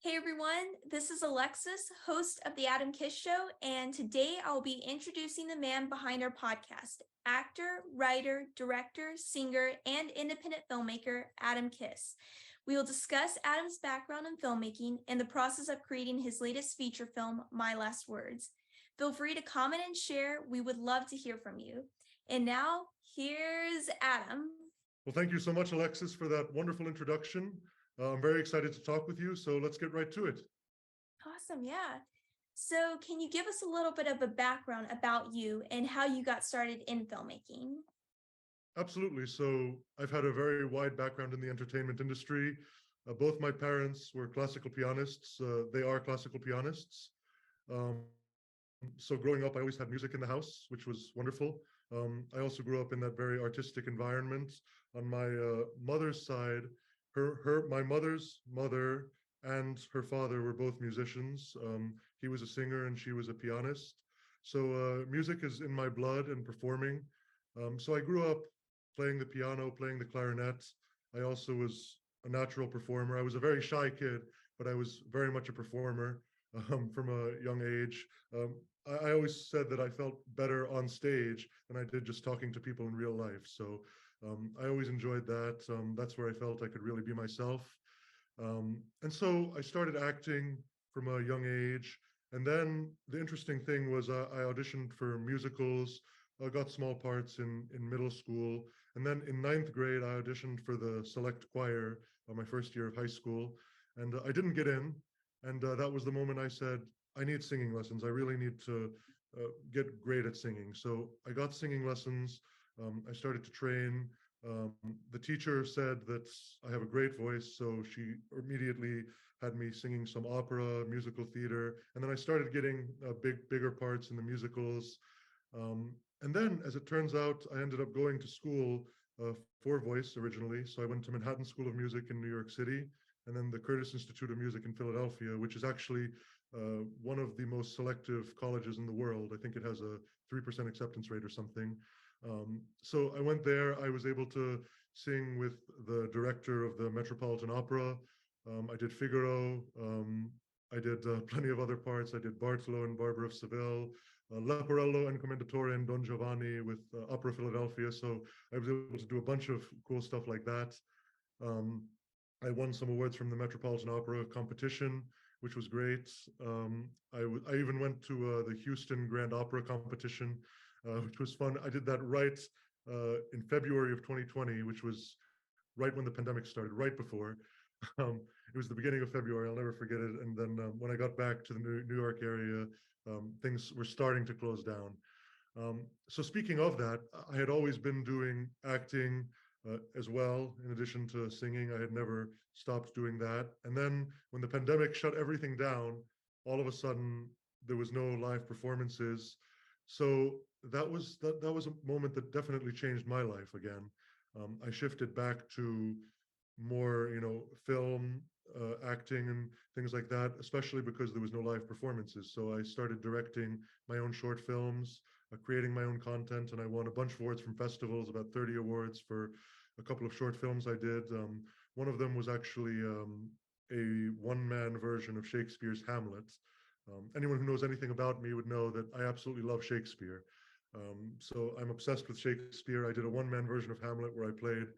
Hey everyone, this is Alexis, host of The Adam Kiss Show, and today I'll be introducing the man behind our podcast, actor, writer, director, singer, and independent filmmaker, Adam Kiss. We will discuss Adam's background in filmmaking and the process of creating his latest feature film, My Last Words. Feel free to comment and share. We would love to hear from you. And now, here's Adam. Well, thank you so much, Alexis, for that wonderful introduction. I'm very excited to talk with you, so let's get right to it. Awesome, yeah. So, can you give us a little bit of a background about you and how you got started in filmmaking? Absolutely. So I've had a very wide background in the entertainment industry. Both my parents were classical pianists. They are classical pianists. Um, so growing up, I always had music in the house, which was wonderful. I also grew up in that very artistic environment. On my mother's side, my mother's mother and her father were both musicians. He was a singer and she was a pianist. So music is in my blood and performing. So I grew up playing the piano, playing the clarinet. I also was a natural performer. I was a very shy kid, but I was very much a performer from a young age. I always said that I felt better on stage than I did just talking to people in real life. So I always enjoyed that. That's where I felt I could really be myself. And so I started acting from a young age. And then the interesting thing was I auditioned for musicals. I got small parts in middle school. And then in ninth grade, I auditioned for the select choir my first year of high school. And I didn't get in. And that was the moment I said, I need singing lessons. I really need to get great at singing. So I got singing lessons. I started to train. Um, the teacher said that I have a great voice, so she immediately had me singing some opera, musical theater, and then I started getting bigger parts in the musicals. And then, as it turns out, I ended up going to school for voice originally. So I went to Manhattan School of Music in New York City, and then the Curtis Institute of Music in Philadelphia, which is actually one of the most selective colleges in the world. I think it has a 3% acceptance rate or something. So I went there. I was able to sing with the director of the Metropolitan Opera. I did Figaro. I did plenty of other parts. I did Bartolo and Barber of Seville, Leporello and Commendatore and Don Giovanni with Opera Philadelphia. So I was able to do a bunch of cool stuff like that. Um, I won some awards from the Metropolitan Opera competition, which was great. I even went to the Houston Grand Opera competition, which was fun. I did that right in February of 2020, which was right when the pandemic started, right before. It was the beginning of February. I'll never forget it. And then when I got back to the New York area, things were starting to close down. So speaking of that, I had always been doing acting as well, in addition to singing. I had never stopped doing that. And then when the pandemic shut everything down, all of a sudden there was no live performances. So that was a moment that definitely changed my life again. I shifted back to more, film, acting and things like that, especially because there was no live performances. So I started directing my own short films, creating my own content, and I won a bunch of awards from festivals, about 30 awards for a couple of short films I did. One of them was actually a one-man version of Shakespeare's Hamlet. Anyone who knows anything about me would know that I absolutely love Shakespeare. So I'm obsessed with Shakespeare. I did a one-man version of Hamlet where I played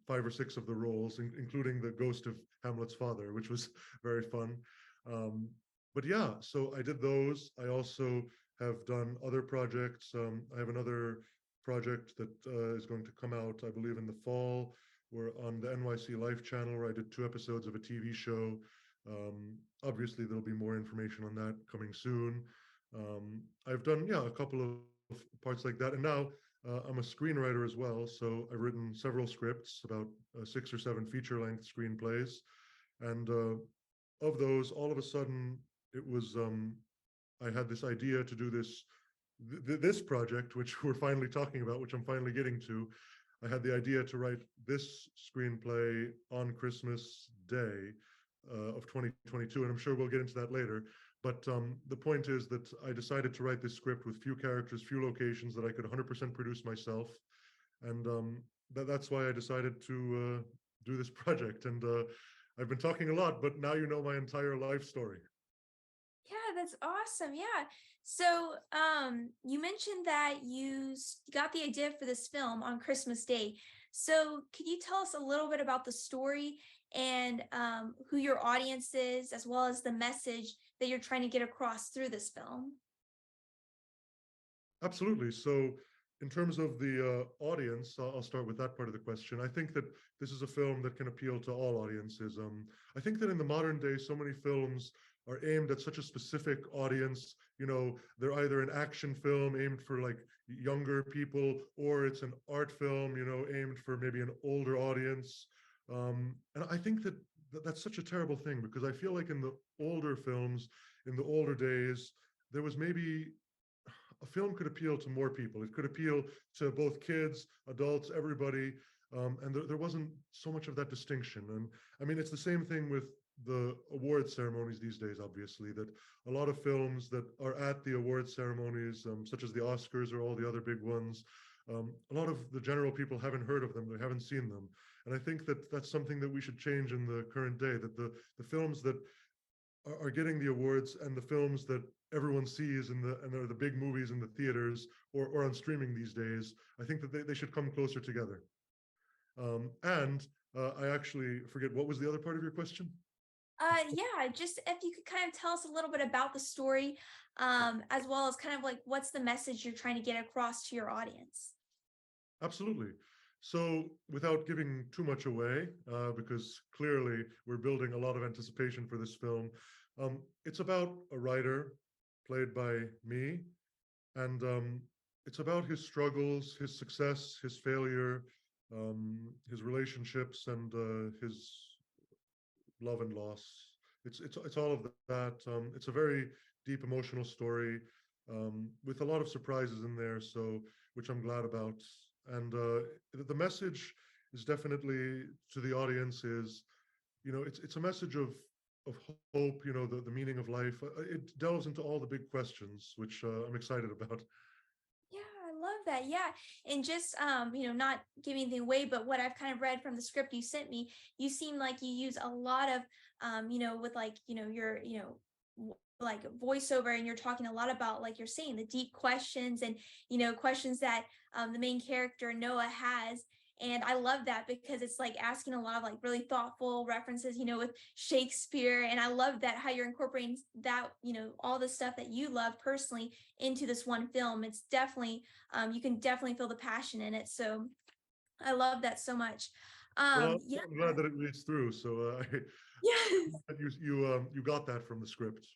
5 or 6 of the roles, including the ghost of Hamlet's father, which was very fun. Um, but yeah, so I did those. I also have done other projects. I have another project that is going to come out, I believe, in the fall. We're on the NYC Life channel, where I did 2 episodes of a TV show. Obviously, there'll be more information on that coming soon. I've done, yeah, a couple of parts like that. And now I'm a screenwriter as well. So I've written several scripts, about 6 or 7 feature-length screenplays. And of those, all of a sudden, it was I had this idea to do this project, which we're finally talking about, which I'm finally getting to. I had the idea to write this screenplay on Christmas Day of 2022, and I'm sure we'll get into that later. But the point is that I decided to write this script with few characters, few locations that I could 100% produce myself, and that's why I decided to do this project. And I've been talking a lot, but now you know my entire life story. Yeah, that's awesome. Yeah. So, you mentioned that got the idea for this film on Christmas Day. So, could you tell us a little bit about the story and who your audience is, as well as the message that you're trying to get across through this film? Absolutely. So, in terms of the audience, I'll start with that part of the question. I think that this is a film that can appeal to all audiences. I think that in the modern day, so many films are aimed at such a specific audience. You know, they're either an action film aimed for like younger people, or it's an art film, you know, aimed for maybe an older audience. And I think that that's such a terrible thing because I feel like in the older films, in the older days, there was maybe a film could appeal to more people. It could appeal to both kids, adults, everybody. And there wasn't so much of that distinction. And I mean, it's the same thing with the award ceremonies these days, obviously, that a lot of films that are at the award ceremonies, such as the Oscars or all the other big ones, a lot of the general people haven't heard of them, they haven't seen them. And I think that that's something that we should change in the current day, that the films that are getting the awards and the films that everyone sees and are the big movies in the theaters or on streaming these days, I think that they should come closer together. And I actually forget what was the other part of your question. Yeah, just if you could kind of tell us a little bit about the story, as well as kind of like what's the message you're trying to get across to your audience. Absolutely. So, without giving too much away, because clearly we're building a lot of anticipation for this film, it's about a writer played by me, and it's about his struggles, his success, his failure, his relationships, and his love and loss. It's all of that. It's a very deep emotional story with a lot of surprises in there. So, which I'm glad about. And the message is definitely to the audience is, you know, it's a message of hope. You know, the meaning of life. It delves into all the big questions, which I'm excited about. Yeah, I love that. Yeah. And just not giving anything away, but what I've kind of read from the script you sent me, you seem like you use a lot of with like, your, like voiceover, and you're talking a lot about, like you're saying, the deep questions and questions that the main character Noah has. And I love that because it's like asking a lot of like really thoughtful references, with Shakespeare. And I love that how you're incorporating that, all the stuff that you love personally into this one film. It's definitely, you can definitely feel the passion in it. So I love that so much. Well, Yeah. I'm glad that it reads through. So Yes. you got that from the script,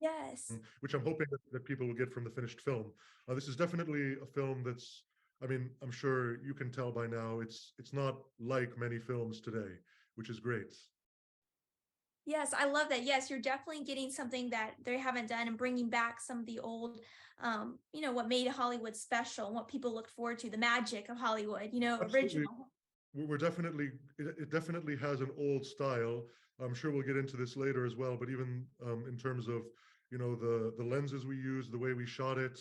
Yes. which I'm hoping that people will get from the finished film. This is definitely a film that's, I mean, I'm sure you can tell by now, it's not like many films today, which is great. Yes, I love that. Yes, you're definitely getting something that they haven't done and bringing back some of the old, what made Hollywood special and what people looked forward to, the magic of Hollywood, Absolutely, original. we're definitely it definitely has an old style. I'm sure we'll get into this later as well, but even in terms of the lenses we use, the way we shot it,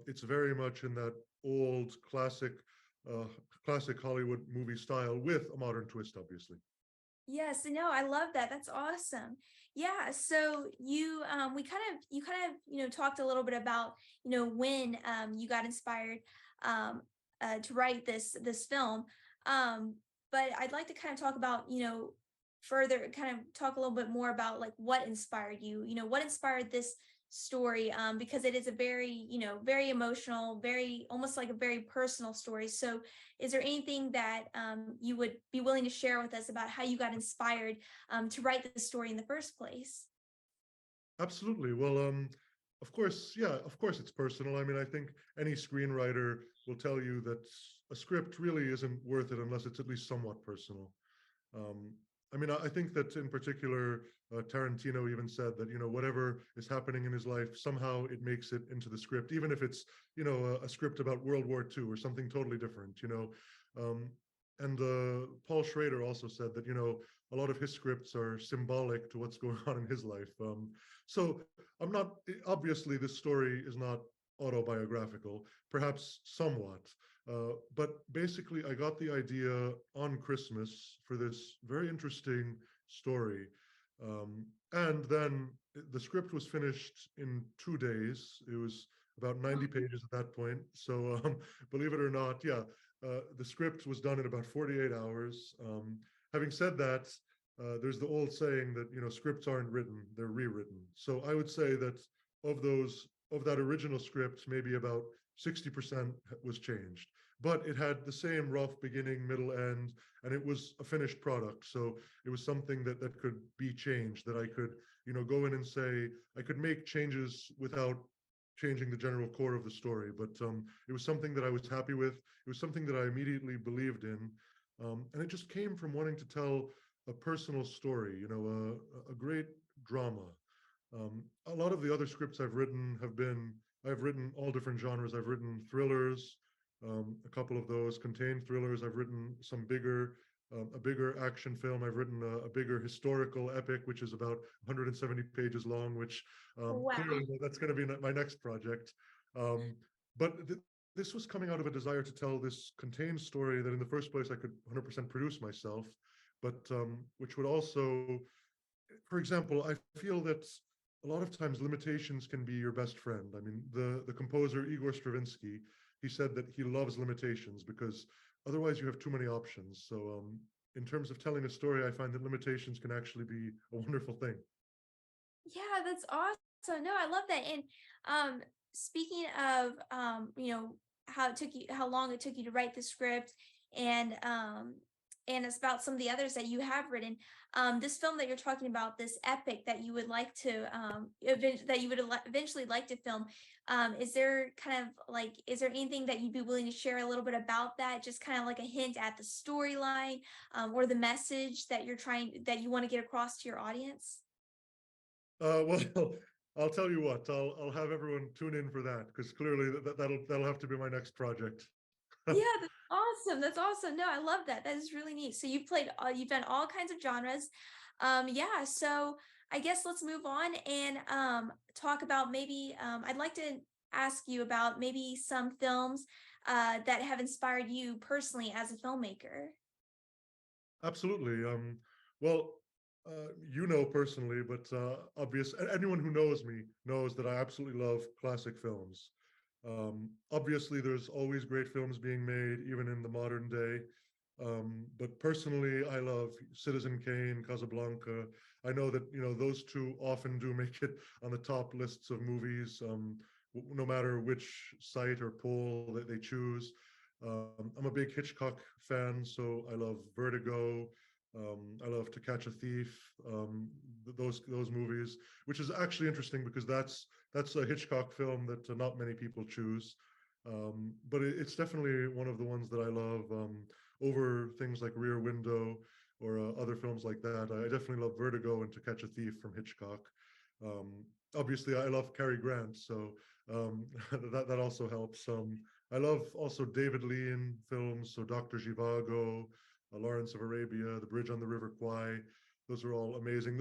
it's very much in that old uh, classic Hollywood movie style with a modern twist, obviously. Yes, no, I love that. That's awesome. Yeah, so you kind of, talked a little bit about, when you got inspired um to write this film. Um, but I'd like to kind of talk about, further kind of talk a little bit more about like what inspired you, what inspired this story, because it is a very, very emotional, very almost like a very personal story. So is there anything that you would be willing to share with us about how you got inspired to write the story in the first place? Absolutely. Well, of course, yeah, of course it's personal. I mean, I think any screenwriter will tell you that a script really isn't worth it unless it's at least somewhat personal. Um, I mean, I think that in particular, Tarantino even said that, whatever is happening in his life, somehow it makes it into the script, even if it's, a script about World War II or something totally different. Um, and Paul Schrader also said that, a lot of his scripts are symbolic to what's going on in his life. So I'm not, obviously, this story is not autobiographical, perhaps somewhat. But basically, I got the idea on Christmas for this very interesting story. And then the script was finished in 2 days. It was about 90 pages at that point. So believe it or not, yeah, the script was done in about 48 hours. Having said that, there's the old saying that scripts aren't written, they're rewritten. So I would say that of that original script, maybe about 60% was changed, but it had the same rough beginning, middle, end, and it was a finished product. So it was something that could be changed, that I could go in and say I could make changes without changing the general core of the story. But it was something that I was happy with. It was something that I immediately believed in, and it just came from wanting to tell a personal story, a great drama. A lot of the other scripts I've written all different genres. I've written thrillers, a couple of those contained thrillers. I've written a bigger action film. I've written a bigger historical epic, which is about 170 pages long, which Wow. clearly that's going to be my next project. Um, but this was coming out of a desire to tell this contained story that in the first place I could 100% produce myself, but which would also, for example, I feel that a lot of times limitations can be your best friend. I mean, the composer Igor Stravinsky, he said that he loves limitations because otherwise you have too many options. So in terms of telling a story, I find that limitations can actually be a wonderful thing. Yeah, that's awesome. No, I love that. And speaking of how long it took you to write the script, and it's about some of the others that you have written. This film that you're talking about, this epic that you would like to that you would eventually like to film. Is there is there anything that you'd be willing to share a little bit about that? Just kind of like a hint at the storyline, or the message that that you want to get across to your audience? Well, I'll tell you what. I'll have everyone tune in for that because clearly that'll have to be my next project. Yeah, that's awesome. That's awesome. No, I love that. That is really neat. So you've done all kinds of genres. Yeah, so I guess let's move on and talk about maybe I'd like to ask you about maybe some films that have inspired you personally as a filmmaker. Absolutely. Well, personally, but anyone who knows me knows that I absolutely love classic films. Obviously, there's always great films being made, even in the modern day. But personally, I love Citizen Kane, Casablanca. I know that those two often do make it on the top lists of movies, no matter which site or poll that they choose. I'm a big Hitchcock fan, so I love Vertigo. I love To Catch a Thief. Those movies, which is actually interesting because that's a Hitchcock film that not many people choose. But it's definitely one of the ones that I love over things like Rear Window or other films like that. I definitely love Vertigo and To Catch a Thief from Hitchcock. Um, Obviously, I love Cary Grant, so that also helps. I love also David Lean films, so Dr. Zhivago, Lawrence of Arabia, The Bridge on the River Kwai. Those are all amazing.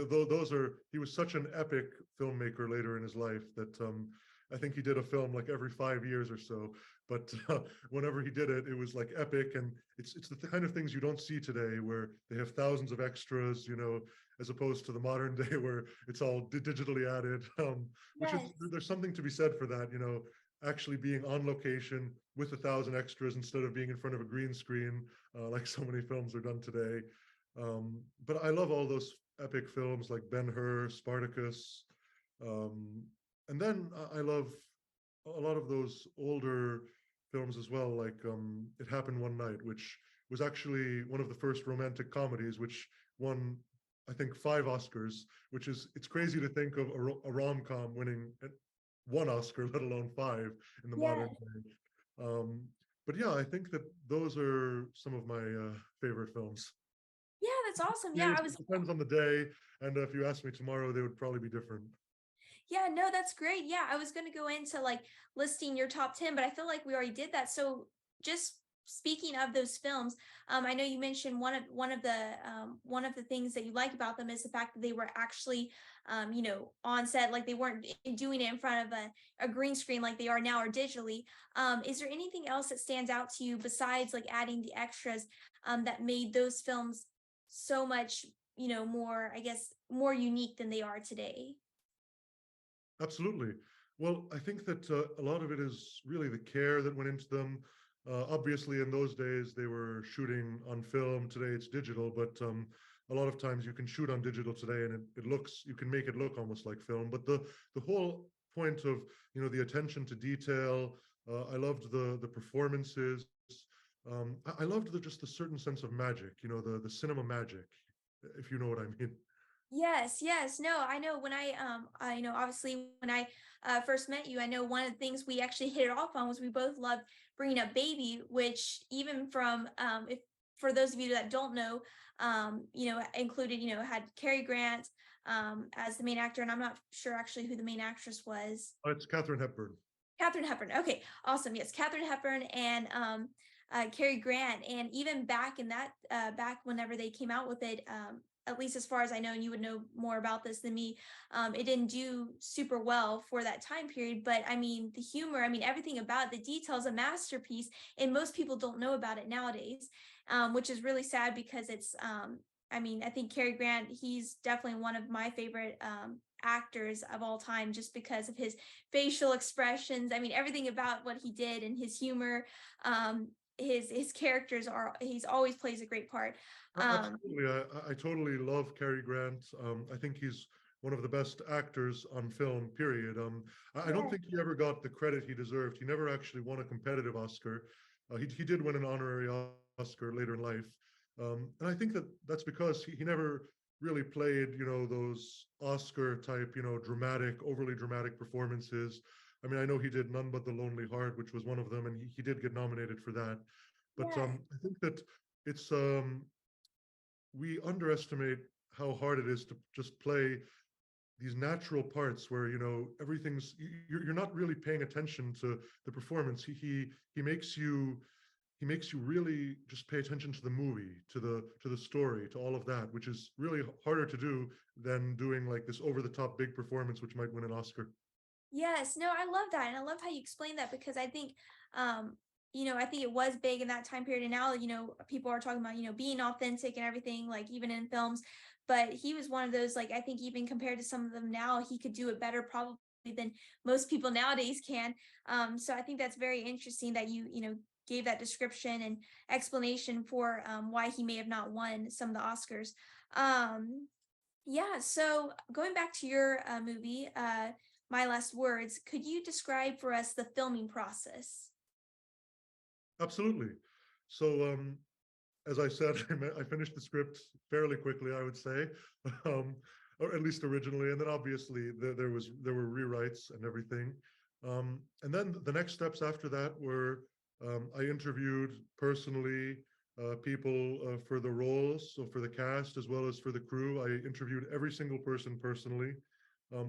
He was such an epic filmmaker later in his life that I think he did a film like every 5 years or so. But whenever he did it, it was like epic, and it's the kind of things you don't see today, where they have thousands of extras, as opposed to the modern day where it's all digitally added. Which is Yes. there's something to be said for that, actually being on location with 1,000 extras instead of being in front of a green screen, like so many films are done today. But I love all those epic films like Ben-Hur, Spartacus, um, and then I love a lot of those older films as well, like It Happened One Night, which was actually one of the first romantic comedies, which won, I think, 5 Oscars. It's crazy to think of a rom-com winning one Oscar, let alone 5 in the modern Yes. day. But yeah, I think that those are some of my favorite films. Yeah, that's awesome. Yeah, It depends on the day, and if you ask me tomorrow, they would probably be different. yeah, no, that's great. Yeah, I was going to go into like listing your top 10, but I feel like we already did that. So just speaking of those films, I know you mentioned one of the things that you like about them is the fact that they were actually on set, like they weren't doing it in front of a green screen like they are now or digitally. Is there anything else that stands out to you besides like adding the extras that made those films so much more, I guess, more unique than they are today. Absolutely. Well, I think that a lot of it is really the care that went into them. Obviously, in those days, they were shooting on film. Today, it's digital, but a lot of times you can shoot on digital today, and it looks, you can make it look almost like film. But the whole point of, the attention to detail. I loved the performances. I loved just the certain sense of magic. The cinema magic, if you know what I mean. Yes, yes. No, I know when obviously when I first met you, I know one of the things we actually hit it off on was we both loved Bringing Up Baby, which even from, if for those of you that don't know, included, had Cary Grant as the main actor, and I'm not sure actually who the main actress was. It's Katharine Hepburn. Katharine Hepburn. Okay, awesome. Yes, Katharine Hepburn and Cary Grant. And even back in that, back whenever they came out with it, at least as far as I know, and you would know more about this than me, it didn't do super well for that time period. But I mean, the humor, I mean, everything about the details, a masterpiece, and most people don't know about it nowadays, which is really sad because it's, I mean, I think Cary Grant, he's definitely one of my favorite actors of all time just because of his facial expressions. I mean, everything about what he did and his humor, his characters are, he's always plays a great part. Um, Absolutely. I totally love Cary Grant. I think he's one of the best actors on film, period. I don't yeah, think he ever got the credit he deserved. He never actually won a competitive Oscar. He did win an honorary Oscar later in life. And I think that that's because he never really played, those Oscar type, dramatic, overly dramatic performances. I mean, I know he did None But the Lonely Heart, which was one of them, and he did get nominated for that. But yeah, I think that it's we underestimate how hard it is to just play these natural parts where everything's you're not really paying attention to the performance. He makes you really just pay attention to the movie, to the story, to all of that, which is really harder to do than doing like this over the top big performance which might win an Oscar. yes. No, I love that. And I love how you explain that because I think, I think it was big in that time period. And now, people are talking about, being authentic and everything, like even in films. But he was one of those, like, I think even compared to some of them now, he could do it better probably than most people nowadays can. So I think that's very interesting that gave that description and explanation for why he may have not won some of the Oscars. Um, yeah, so going back to your movie, My Last Words, could you describe for us the filming process? Absolutely. So as I said, I finished the script fairly quickly, I would say, um, or at least originally, and then obviously there were rewrites and everything, and then the next steps after that were I interviewed personally people for the roles, so for the cast as well as for the crew. I interviewed every single person personally,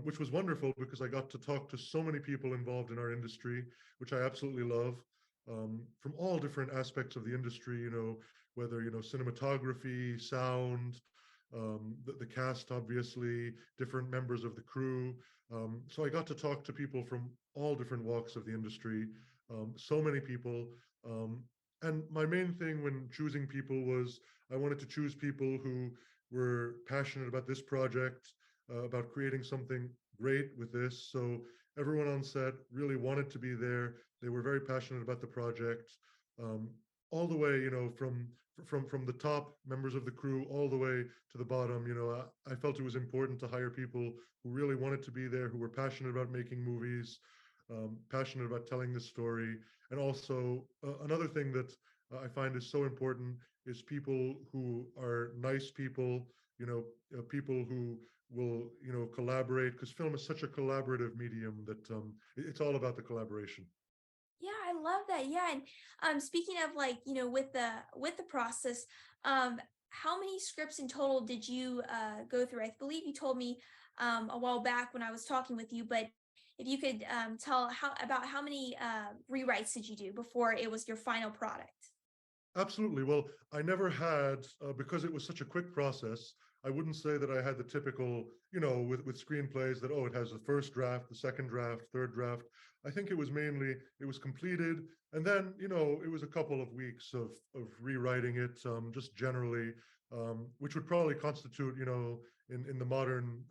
which was wonderful because I got to talk to so many people involved in our industry, which I absolutely love, from all different aspects of the industry. Whether cinematography, sound, the cast, obviously, different members of the crew. So I got to talk to people from all different walks of the industry, so many people. Um, and my main thing when choosing people was I wanted to choose people who were passionate about this project, about creating something great with this. So everyone on set really wanted to be there. They were very passionate about the project, um, all the way, from the top members of the crew all the way to the bottom. I felt it was important to hire people who really wanted to be there, who were passionate about making movies, passionate about telling the story. And also, another thing that I find is so important is people who are nice people, people who will, collaborate, because film is such a collaborative medium that it's all about the collaboration. Yeah, I love that. Yeah, and speaking of like, with the process, how many scripts in total did you go through? I believe you told me a while back when I was talking with you, but if you could tell how many rewrites did you do before it was your final product? Absolutely. Well, I never had, because it was such a quick process, I wouldn't say that I had the typical, with screenplays that, oh, it has the first draft, the second draft, third draft. I think it was mainly, it was completed. And then, it was a couple of weeks of rewriting it, just generally. which would probably constitute, in the modern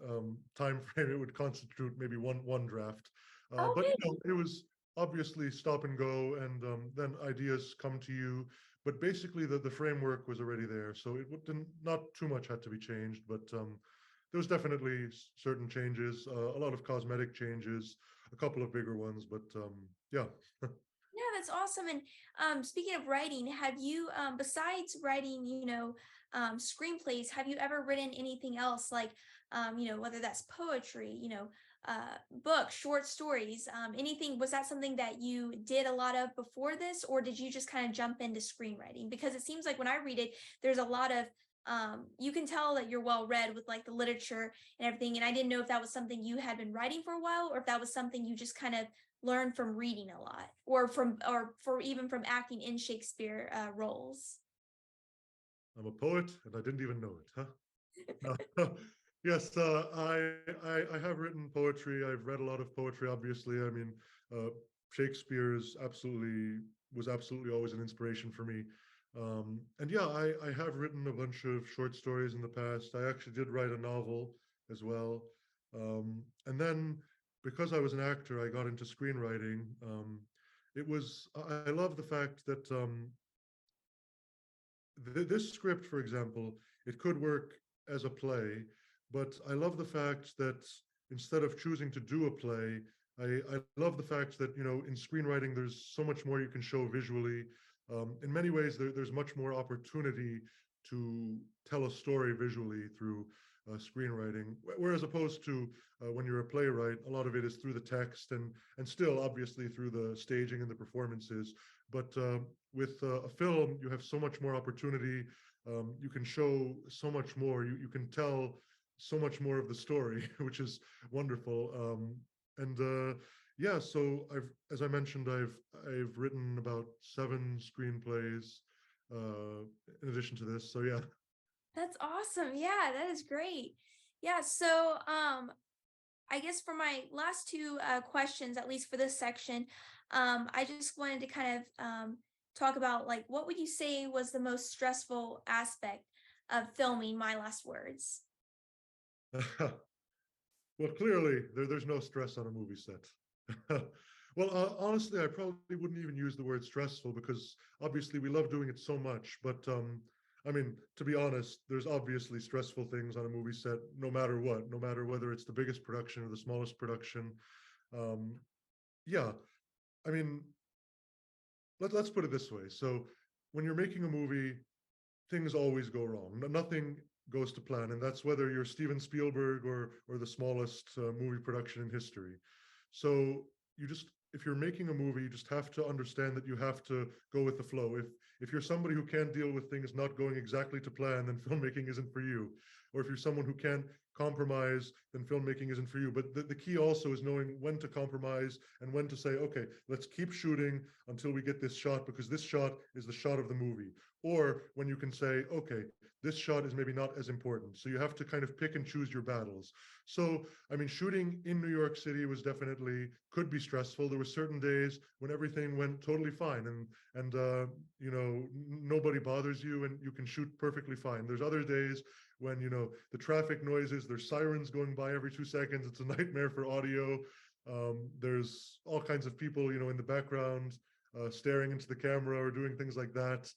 time frame, it would constitute maybe one draft. But Okay. it was obviously stop and go, and then ideas come to you. But basically, the framework was already there, so it wouldn't not too much had to be changed. But there was definitely certain changes, a lot of cosmetic changes, a couple of bigger ones. But yeah. Yeah, that's awesome. And speaking of writing, have you, besides writing, screenplays, have you ever written anything else like, whether that's poetry, books, short stories, anything? Was that something that you did a lot of before this, or did you just kind of jump into screenwriting? Because it seems like when I read it, there's a lot of, you can tell that you're well read with like the literature and everything. And I didn't know if that was something you had been writing for a while, or if that was something you just kind of learn from reading a lot or for even from acting in Shakespeare roles. I'm a poet, and I didn't even know it, huh? Yes, I have written poetry. I've read a lot of poetry. Obviously, I mean, uh, Shakespeare's absolutely was absolutely always an inspiration for me. And yeah, I have written a bunch of short stories in the past. I actually did write a novel as well. And then because I was an actor, I got into screenwriting. I love the fact that this script, for example, it could work as a play, but I love the fact that instead of choosing to do a play, I love the fact that, in screenwriting, there's so much more you can show visually. In many ways, there's much more opportunity to tell a story visually through screenwriting, whereas opposed to when you're a playwright, a lot of it is through the text and still obviously through the staging and the performances. But with a film, you have so much more opportunity. You can show so much more. You can tell so much more of the story, which is wonderful. And yeah, so as I mentioned, I've written about 7 screenplays uh, in addition to this. So yeah. That's awesome. Yeah, that is great. Yeah, so I guess for my last two questions, at least for this section, I just wanted to kind of talk about like what would you say was the most stressful aspect of filming My Last Words? Well, clearly there's no stress on a movie set. Well, honestly, I probably wouldn't even use the word stressful because obviously we love doing it so much. But I mean, to be honest, there's obviously stressful things on a movie set, no matter what, no matter whether it's the biggest production or the smallest production. Um, yeah, I mean, let's put it this way. So when you're making a movie, things always go wrong. Nothing goes to plan, and that's whether you're Steven Spielberg or the smallest movie production in history. So you just if you're making a movie, you just have to understand that you have to go with the flow. If you're somebody who can't deal with things not going exactly to plan, then filmmaking isn't for you. Or if you're someone who can't compromise, then filmmaking isn't for you. But the key also is knowing when to compromise and when to say, okay, let's keep shooting until we get this shot because this shot is the shot of the movie. Or when you can say, okay, this shot is maybe not as important. So you have to kind of pick and choose your battles. So, I mean, shooting in New York City was definitely could be stressful. There were certain days when everything went totally fine and nobody bothers you and you can shoot perfectly fine. There's other days when, the traffic noises, there's sirens going by every 2 seconds. It's a nightmare for audio. There's all kinds of people, in the background staring into the camera or doing things like that.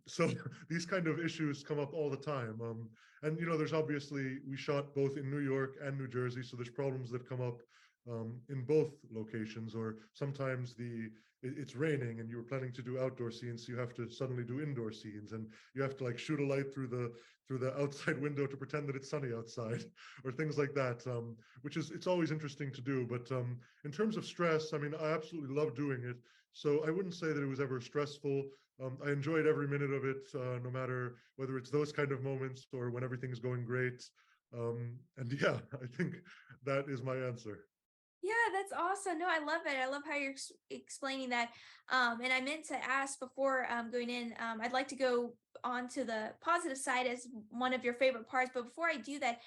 So these kind of issues come up all the time. And there's obviously we shot both in New York and New Jersey, so there's problems that come up in both locations. Or sometimes it's raining and you were planning to do outdoor scenes, so you have to suddenly do indoor scenes, and you have to like shoot a light through the outside window to pretend that it's sunny outside, or things like that. Which is it's always interesting to do. But in terms of stress, I mean, I absolutely love doing it. So I wouldn't say that it was ever stressful. I enjoyed every minute of it, no matter whether it's those kind of moments or when everything's going great. And yeah, I think that is my answer. Yeah, that's awesome. No, I love it. I love how you're explaining that. And I meant to ask before going in, I'd like to go on to the positive side as one of your favorite parts. But before I do that,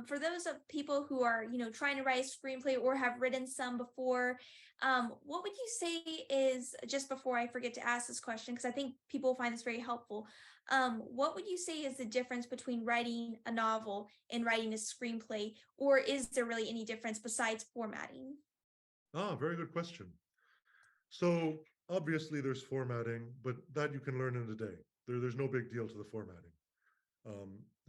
for those of people who are, trying to write a screenplay or have written some before, what would you say is, just before I forget to ask this question, because I think people find this very helpful, What would you say is the difference between writing a novel and writing a screenplay, or is there really any difference besides formatting? Very good question. So obviously there's formatting, but that you can learn in a day. There's no big deal to the formatting.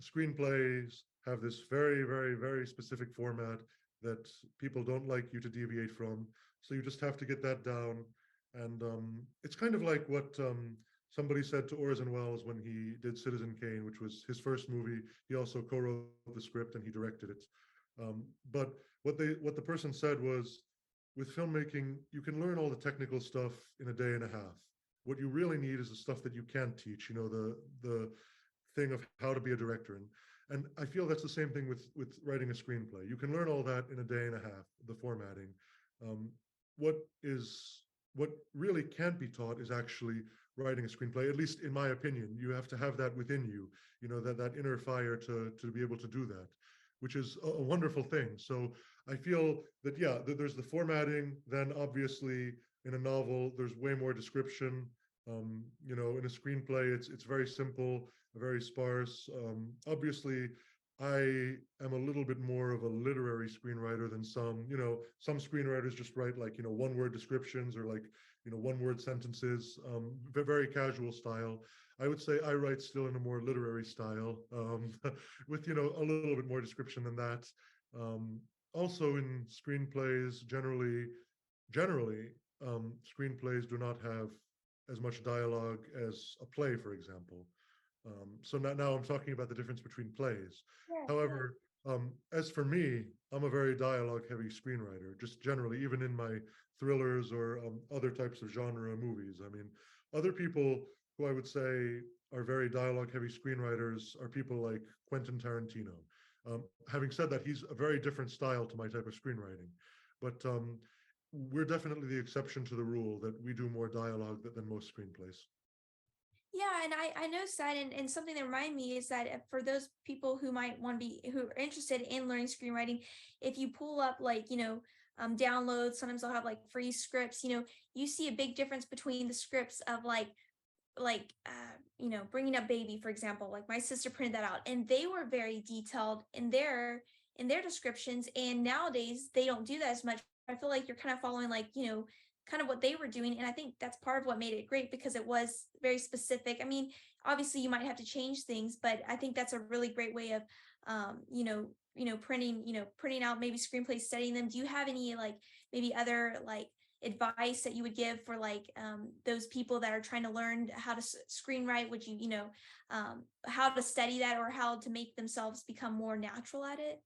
Screenplays have this very, very, very specific format that people don't like you to deviate from. So you just have to get that down. And it's kind of like what somebody said to Orson Welles when he did Citizen Kane, which was his first movie. He also co-wrote the script and he directed it. But what the person said was, with filmmaking, you can learn all the technical stuff in a day and a half. What you really need is the stuff that you can't teach. The thing of how to be a director. And I feel that's the same thing with writing a screenplay. You can learn all that in a day and a half, the formatting. Um, what is what really can't be taught is actually writing a screenplay, at least in my opinion. You have to have that within you, that inner fire to be able to do that, which is a wonderful thing. So I feel that, yeah, there's the formatting, then obviously in a novel, there's way more description. In a screenplay, it's very simple, very sparse. Obviously, I am a little bit more of a literary screenwriter than some. Some screenwriters just write like, one-word descriptions or like, one-word sentences, very casual style. I would say I write still in a more literary style, with, a little bit more description than that. Um, Also in screenplays, generally, screenplays do not have as much dialogue as a play, for example. So now I'm talking about the difference between plays. Yeah, sure. However, as for me, I'm a very dialogue-heavy screenwriter, just generally, even in my thrillers or other types of genre movies. I mean, other people who I would say are very dialogue-heavy screenwriters are people like Quentin Tarantino. Having said that, he's a very different style to my type of screenwriting. But we're definitely the exception to the rule that we do more dialogue than most screenplays. Yeah, and I noticed that, and something that reminded me is that for those people who might want to be who are interested in learning screenwriting, if you pull up like downloads, sometimes they'll have like free scripts. You see a big difference between the scripts of bringing up baby, for example. Like my sister printed that out, and they were very detailed in their descriptions, and nowadays they don't do that as much. I feel like you're kind of following kind of what they were doing, and I think that's part of what made it great because it was very specific. I mean, obviously you might have to change things, but I think that's a really great way of printing out maybe screenplays, studying them. Do you have any like maybe other like advice that you would give for those people that are trying to learn how to screenwrite? Would how to study that or how to make themselves become more natural at it?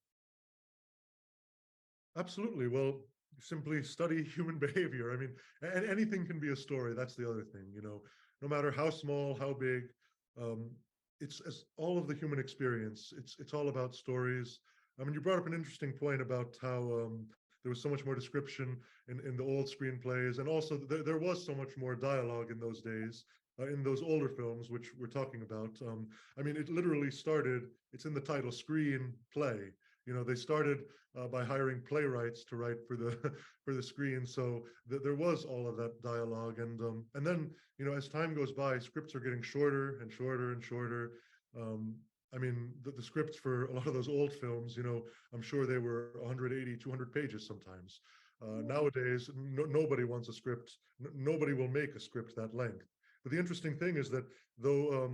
Absolutely. Well, simply study human behavior. I mean, and anything can be a story. That's the other thing, no matter how small, how big. Um, it's as all of the human experience. It's all about stories. I mean, you brought up an interesting point about how there was so much more description in the old screenplays, and also there was so much more dialogue in those days. In those older films, which we're talking about, I mean, it literally started. It's in the title, screen play. They started by hiring playwrights to write for the for the screen. So there was all of that dialogue, and then as time goes by, scripts are getting shorter and shorter and shorter. Um, I mean, the scripts for a lot of those old films, I'm sure they were 180, 200 pages sometimes. Nowadays, nobody wants a script. Nobody will make a script that length. But the interesting thing is that though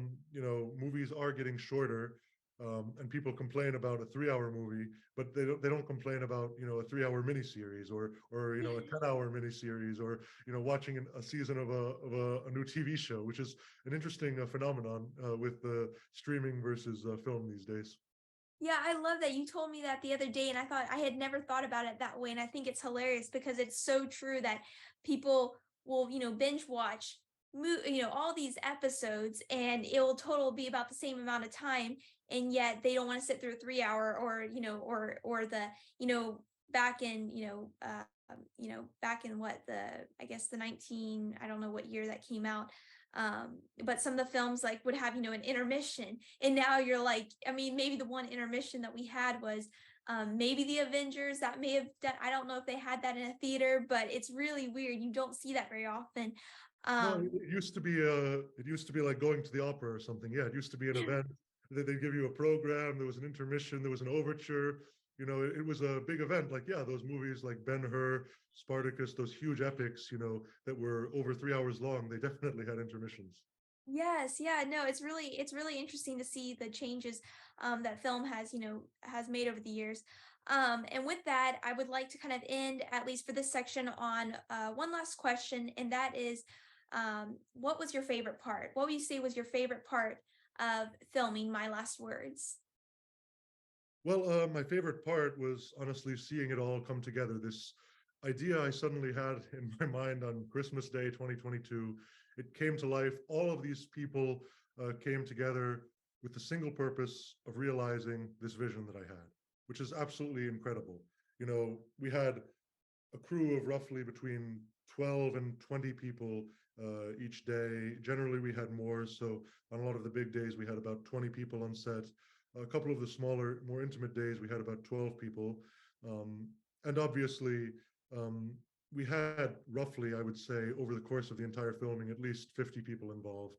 movies are getting shorter, and people complain about a 3 hour movie, but they don't complain about a 3 hour miniseries or a 10 hour miniseries or watching a season of a new TV show, which is an interesting phenomenon with streaming versus film these days. Yeah, I love that. You told me that the other day, and I thought I had never thought about it that way. And I think it's hilarious because it's so true that people will, binge watch, all these episodes, and it will total be about the same amount of time, and yet they don't want to sit through a 3 hour or or the you know back in back in what the I guess the 19 I don't know what year that came out, but some of the films like would have an intermission, and now you're like, I mean, maybe the one intermission that we had was maybe the Avengers. That may have done, I don't know if they had that in a theater, but it's really weird. You don't see that very often. No, Um, it used to be like going to the opera or something. Yeah, it used to be an event. They give you a program. There was an intermission. There was an overture. It was a big event. Like, yeah, those movies like Ben-Hur, Spartacus, those huge epics, that were over 3 hours long. They definitely had intermissions. yes, yeah, no, it's really interesting to see the changes that film has made over the years. And with that, I would like to kind of end, at least for this section, on one last question, and that is, what was your favorite part? What would you say was your favorite part of filming My Last Words? Well, my favorite part was honestly seeing it all come together. This idea I suddenly had in my mind on Christmas Day 2022, it came to life. All of these people came together with the single purpose of realizing this vision that I had, which is absolutely incredible. We had a crew of roughly between 12 and 20 people each day. Generally, we had more. So on a lot of the big days, we had about 20 people on set. A couple of the smaller, more intimate days, we had about 12 people. Um, and obviously, um, we had roughly, I would say, over the course of the entire filming, at least 50 people involved,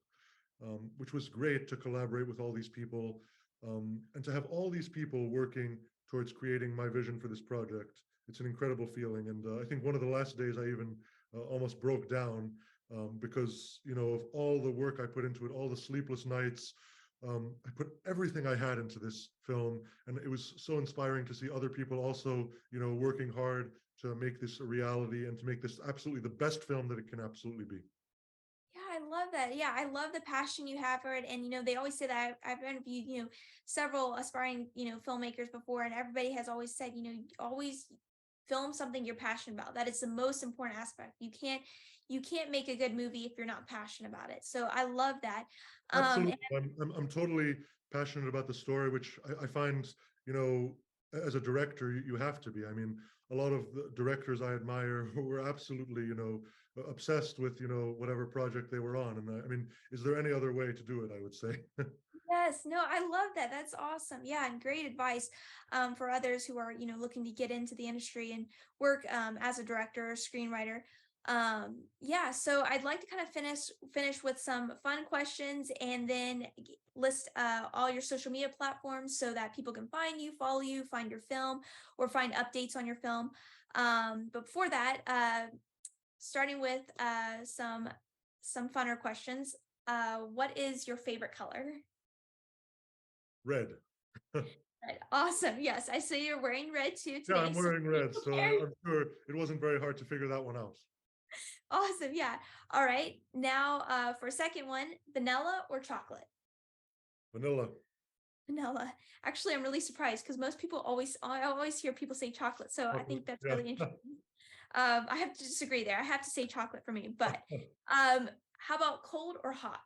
which was great to collaborate with all these people and to have all these people working towards creating my vision for this project. It's an incredible feeling. And I think one of the last days I even almost broke down because, of all the work I put into it, all the sleepless nights. I put everything I had into this film, and it was so inspiring to see other people also, working hard to make this a reality and to make this absolutely the best film that it can absolutely be. Yeah, I love that. Yeah, I love the passion you have for it. And, they always say that I've interviewed, several aspiring, filmmakers before, and everybody has always said, always film something you're passionate about. That is the most important aspect. You can't make a good movie if you're not passionate about it. So I love that. Absolutely. And I'm totally passionate about the story, which I find, you know, as a director, you have to be. I mean, a lot of the directors I admire who were absolutely, obsessed with, whatever project they were on. And I mean, is there any other way to do it? I would say. yes, no, I love that. That's awesome. Yeah, and great advice for others who are, looking to get into the industry and work as a director or screenwriter. Yeah, so I'd like to kind of finish with some fun questions, and then list all your social media platforms so that people can find you, follow you, find your film, or find updates on your film. But before that, starting with some funner questions. What is your favorite color? Red. Red. Awesome. Yes, I see you're wearing red too Yeah, today. I'm So wearing be red, so prepared. I'm sure it wasn't very hard to figure that one out. Awesome. Yeah. All right. Now, for a second one, vanilla or chocolate? Vanilla. Vanilla. Actually, I'm really surprised because I always hear people say chocolate. So I Chocolate. think that's Yeah. really interesting. I have to disagree there. I have to say chocolate for me. But how about cold or hot?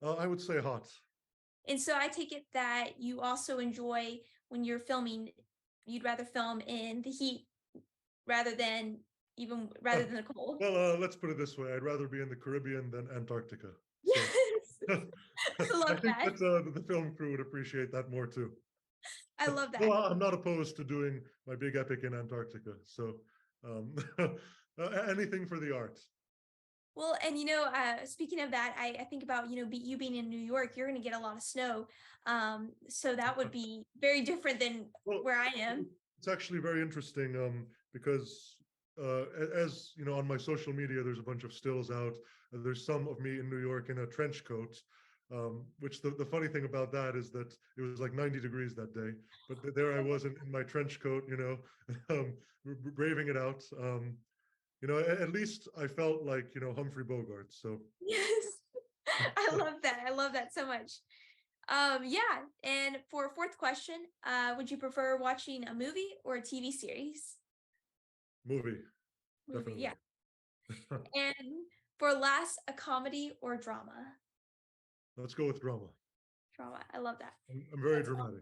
I would say hot. And so I take it that you also enjoy when you're filming, you'd rather film in the heat rather than rather than the cold. Well, let's put it this way: I'd rather be in the Caribbean than Antarctica. So Yes. I I love think that. that the film crew would appreciate that more too. I love Well, that. I'm not opposed to doing my big epic in Antarctica. So um, anything for the art. Well, and speaking of that, I think about you being in New York, you're going to get a lot of snow, so that would be very different than Well, where I am. it's actually very interesting because as you know, on my social media, there's a bunch of stills out. There's some of me in New York in a trench coat. Which the funny thing about that is that it was like 90 degrees that day, but there I was in my trench coat, braving it out. At least I felt like, Humphrey Bogart. So Yes, I love that. I love that so much. Yeah, and for a fourth question, would you prefer watching a movie or a TV series? movie, Movie, definitely. yeah. And for last, a comedy or drama? Let's go with drama. Drama. I love that. I'm very That's all. dramatic.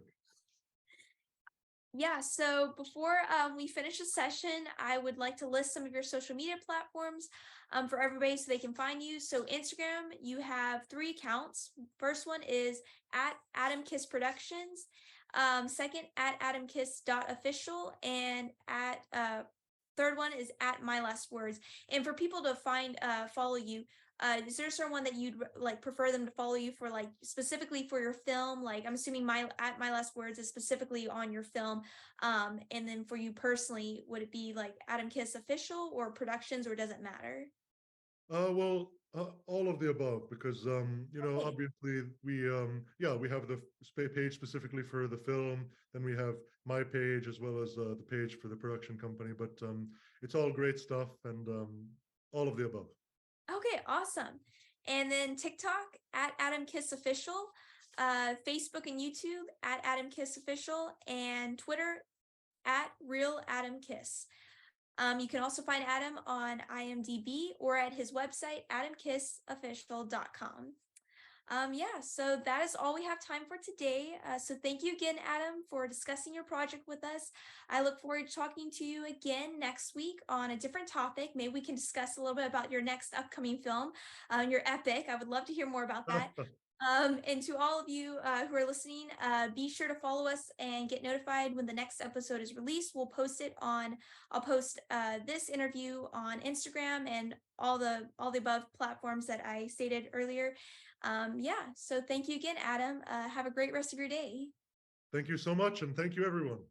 Yeah, so before we finish the session, I would like to list some of your social media platforms for everybody so they can find you. So Instagram, you have 3 accounts. First one is at Adam Kiss Productions. Second, at adamkiss.official, and at third one is at My Last Words. And for people to follow you, is there a certain one that you'd like prefer them to follow you for, like specifically for your film? Like I'm assuming my at My Last Words is specifically on your film. And then for you personally, would it be like Adam Kiss Official or Productions, or does it matter? All of the above, because Okay. obviously we have the page specifically for the film, then we have my page as well as the page for the production company. But it's all great stuff, and all of the above. Okay, awesome. And then TikTok at Adam Kiss Official, Facebook and YouTube at Adam Kiss Official, and Twitter at Real Adam Kiss. You can also find Adam on IMDb or at his website, adamkissofficial.com. Yeah, so that is all we have time for today. So thank you again, Adam, for discussing your project with us. I look forward to talking to you again next week on a different topic. Maybe we can discuss a little bit about your next upcoming film, your epic. I would love to hear more about that. And to all of you who are listening, be sure to follow us and get notified when the next episode is released. I'll post this interview on Instagram and all the above platforms that I stated earlier. Yeah, so thank you again, Adam. Have a great rest of your day. Thank you so much, and thank you, everyone.